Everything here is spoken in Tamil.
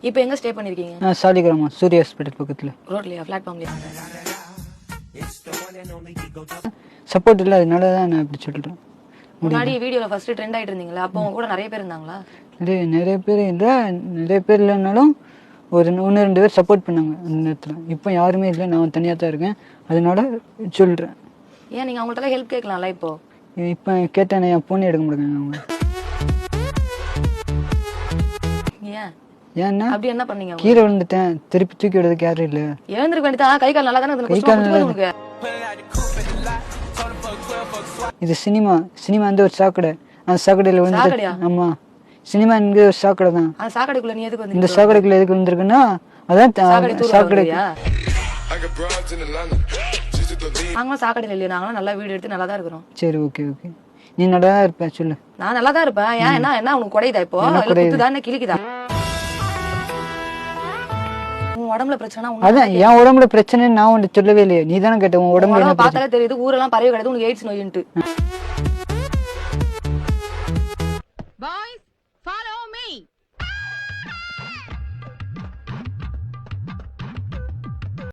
இப்போ எங்க ஸ்டே பண்ணிருக்கீங்க? நான் சாலிகிராமம் சூரிய ஹாஸ்பிட்டல் பக்கத்தில். ரோட்லயா, பிளாட்ஃபார்ம்லயா? சப்போர்ட் இல்லை, அதனால தான் நான் இப்படி சொல்கிறேன். முன்னாடி வீடியோல ஃபர்ஸ்ட் ட்ரெண்ட் ஆயிட்டு இருந்தீங்களா, அப்போ உங்க கூட நிறைய பேர் இருந்தாங்களா? நிறைய பேர் இல்லை, நிறைய பேர் இல்லைனாலும் ஒரு 1-2 பேர் சப்போர்ட் பண்ணாங்க அந்த நேரத்தில். இப்போ யாருமே இல்லை, நான் தனியாக தான் இருக்கேன், அதனால சொல்கிறேன். ஏன் நீங்க அவங்கள்ட்ட ஹெல்ப் கேட்கலாம்ல? இப்போ கேட்டேன், என் ஃபோனே எடுக்க மாட்டேங்க அவங்க. ஏன்னா அப்படி என்ன பண்ணீங்க? கீழே விழுந்துட்டேன், திருப்பி தூக்கி விடுறதுக்கு யாரும் இல்லை. எழுந்திருக்க வேண்டியதா? கை கால் நல்லா தானே கை கால் நல்லா. இது சினிமா வந்து ஒரு சாக்கடை, அந்த சாக்கடையில் வந்து. ஆமா, சினிமா இங்கே ஒரு சாக்கடை தான். அந்த சாக்கடைக்குள்ள நீ எதுக்கு வந்து? இந்த சாக்கடைக்குள்ள எதுக்கு வந்திருக்குன்னா அதான் சாக்கடை. நாங்களும் சாக்கடையில் இல்லையா, நாங்களும் நல்லா வீடு எடுத்து நல்லா தான் இருக்கிறோம். சரி, ஓகே ஓகே, நீ நல்லா தான் இருப்ப, சொல்லு. நான் நல்லா தான் இருப்பேன். ஏன் என்ன உனக்கு குறையுதா? இப்போ குத்துதா கிழிக்குதா? உன் உடம்புல பிரச்சனை? அதான் என் உடம்புல பிரச்சனை நான் உன்கிட்ட சொல்லவே இல்லையே, நீ தானே கேட்ட. உன் உடம்புல பார்த்தாலே தெரியுது, ஊரெல்லாம் பரவி கிடக்குது உனக்கு எய்ட்ஸ் நோயின்ட்டு.